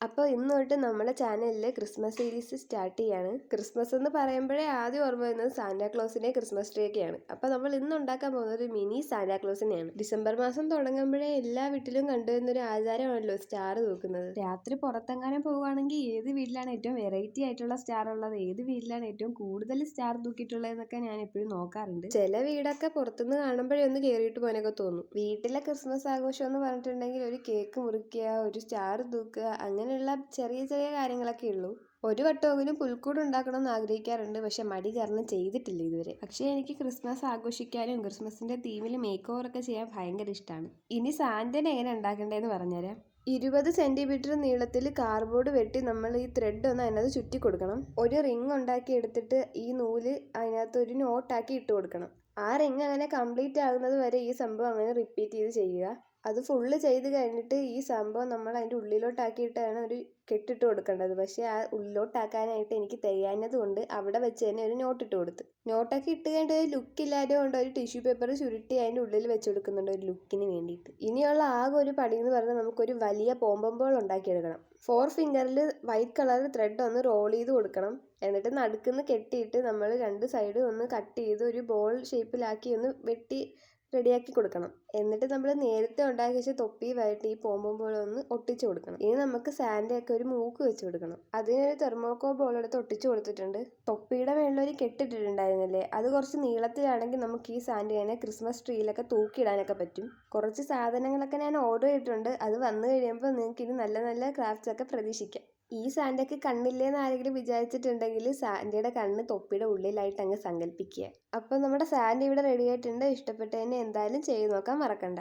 അപ്പോൾ ഇന്ന് തൊട്ട് നമ്മുടെ ചാനലിൽ ക്രിസ്മസ് സീരീസ് സ്റ്റാർട്ട് ചെയ്യാണ്. ക്രിസ്മസ് എന്ന് പറയുമ്പോഴേ ആദ്യം ഓർമ്മ വരുന്നത് സാന്റാക്ലോസിനെ ക്രിസ്മസ് ട്രീ ഒക്കെയാണ്. അപ്പോൾ നമ്മൾ ഇന്ന് ഉണ്ടാക്കാൻ പോകുന്നത് ഒരു മിനി സാന്റാക്ലോസിനെയാണ്. ഡിസംബർ മാസം തുടങ്ങുമ്പോഴേ എല്ലാ വീട്ടിലും കണ്ടുവരുന്നൊരു ആചാരമാണല്ലോ സ്റ്റാർ തൂക്കുന്നത്. രാത്രി പുറത്തെങ്ങാനും പോവുകയാണെങ്കിൽ ഏത് വീട്ടിലാണ് ഏറ്റവും വെറൈറ്റി ആയിട്ടുള്ള സ്റ്റാർ ഉള്ളത്, ഏത് വീട്ടിലാണ് ഏറ്റവും കൂടുതൽ സ്റ്റാർ തൂക്കിയിട്ടുള്ളതെന്നൊക്കെ ഞാൻ എപ്പോഴും നോക്കാറുണ്ട്. ചില വീടൊക്കെ പുറത്തുനിന്ന് കാണുമ്പോഴേ ഒന്ന് കയറിയിട്ട് പോകാനൊക്കെ തോന്നും. വീട്ടിലെ ക്രിസ്മസ് ആഘോഷം എന്ന് പറഞ്ഞിട്ടുണ്ടെങ്കിൽ ഒരു കേക്ക് മുറിക്കുക, ഒരു സ്റ്റാർ തൂക്കുക, അങ്ങനെയുള്ള ചെറിയ ചെറിയ കാര്യങ്ങളൊക്കെ ഉള്ളൂ. ഒരു വട്ടമെങ്കിലും പുൽക്കൂട് ഉണ്ടാക്കണം എന്ന് ആഗ്രഹിക്കാറുണ്ട്, പക്ഷെ മടി കാരണം ചെയ്തിട്ടില്ല ഇതുവരെ. പക്ഷേ എനിക്ക് ക്രിസ്മസ് ആഘോഷിക്കാനും ക്രിസ്മസിന്റെ തീമിൽ മേക്ക് ഓവർ ഒക്കെ ചെയ്യാൻ ഭയങ്കര ഇഷ്ടമാണ്. ഇനി സാന്റനെ എങ്ങനെ ഉണ്ടാക്കണ്ടേന്ന് പറഞ്ഞുതരാം. 20 സെന്റിമീറ്റർ നീളത്തിൽ കാർഡ്ബോർഡ് വെട്ടി നമ്മൾ ഈ ത്രെഡ് ഒന്ന് അതിനകത്ത് ചുറ്റി കൊടുക്കണം. ഒരു റിങ് ഉണ്ടാക്കി എടുത്തിട്ട് ഈ നൂല് അതിനകത്ത് ഒരു നോട്ടാക്കി ഇട്ട് കൊടുക്കണം. ആ റിങ് അങ്ങനെ കംപ്ലീറ്റ് ആകുന്നത് വരെ ഈ സംഭവം അങ്ങനെ റിപ്പീറ്റ് ചെയ്ത് ചെയ്യുക. അത് ഫുള്ള് ചെയ്ത് കഴിഞ്ഞിട്ട് ഈ സംഭവം നമ്മൾ അതിൻ്റെ ഉള്ളിലോട്ടാക്കിയിട്ടാണ് ഒരു കെട്ടിട്ട് കൊടുക്കേണ്ടത്. പക്ഷേ ആ ഉള്ളിലോട്ടാക്കാനായിട്ട് എനിക്ക് തികയാഞ്ഞത് കൊണ്ട് അവിടെ വെച്ച് തന്നെ ഒരു നോട്ടിട്ട് കൊടുത്ത്. നോട്ടൊക്കെ ഇട്ട് കഴിഞ്ഞിട്ട് ഒരു ലുക്ക് ഇല്ലാതെ കൊണ്ട് ഒരു ടിഷ്യൂ പേപ്പർ ചുരുട്ടി അതിൻ്റെ ഉള്ളിൽ വെച്ച് കൊടുക്കുന്നുണ്ട് ഒരു ലുക്കിന് വേണ്ടിയിട്ട്. ഇനിയുള്ള ആകെ ഒരു പടി എന്ന് പറഞ്ഞാൽ നമുക്കൊരു വലിയ പോംപോംബോൾ ഉണ്ടാക്കിയെടുക്കണം. 4 ഫിംഗറിൽ വൈറ്റ് കളർ ത്രെഡ് ഒന്ന് റോൾ ചെയ്ത് കൊടുക്കണം. എന്നിട്ട് നടുക്കുന്ന് കെട്ടിയിട്ട് നമ്മൾ 2 സൈഡും ഒന്ന് കട്ട് ചെയ്ത് ഒരു ബോൾ ഷേപ്പിലാക്കി ഒന്ന് വെട്ടി റെഡിയാക്കി കൊടുക്കണം. എന്നിട്ട് നമ്മൾ നേരത്തെ ഉണ്ടാക്കി വെച്ച തൊപ്പിയുമായിട്ട് ഈ പോംപോംബോൾ ഒന്ന് ഒട്ടിച്ചു കൊടുക്കണം. ഇനി നമുക്ക് സാന്റയൊക്കെ ഒരു മൂക്ക് വെച്ച് കൊടുക്കണം. അതിനൊരു തെർമോക്കോൾ ബോൾ എടുത്ത് ഒട്ടിച്ചു കൊടുത്തിട്ടുണ്ട്. തൊപ്പിയുടെ മേളിലൊരു കെട്ടിട്ടിട്ടുണ്ടായിരുന്നില്ലേ, അത് കുറച്ച് നീളത്തിലാണെങ്കിൽ നമുക്ക് ഈ സാന്റയെ ക്രിസ്മസ് ട്രീയിലൊക്കെ തൂക്കിയിടാനൊക്കെ പറ്റും. കുറച്ച് സാധനങ്ങളൊക്കെ ഞാൻ ഓർഡർ ചെയ്തിട്ടുണ്ട്. അത് വന്നു കഴിയുമ്പോൾ നിങ്ങൾക്ക് ഇനി നല്ല നല്ല ക്രാഫ്റ്റ്സ് ഒക്കെ പ്രതീക്ഷിക്കാം. ഈ സാന്റയ്ക്ക് കണ്ണില്ലേന്ന് ആരെങ്കിലും വിചാരിച്ചിട്ടുണ്ടെങ്കിൽ സാന്റയുടെ കണ്ണ് തൊപ്പിയുടെ ഉള്ളിലായിട്ട് അങ്ങ് സങ്കല്പിക്കുക. അപ്പോൾ നമ്മുടെ സാന്റ ഇവിടെ റെഡി ആയിട്ടുണ്ട്. ഇഷ്ടപ്പെട്ടതിനെ എന്തായാലും ചെയ്ത് നോക്കാൻ മറക്കണ്ട.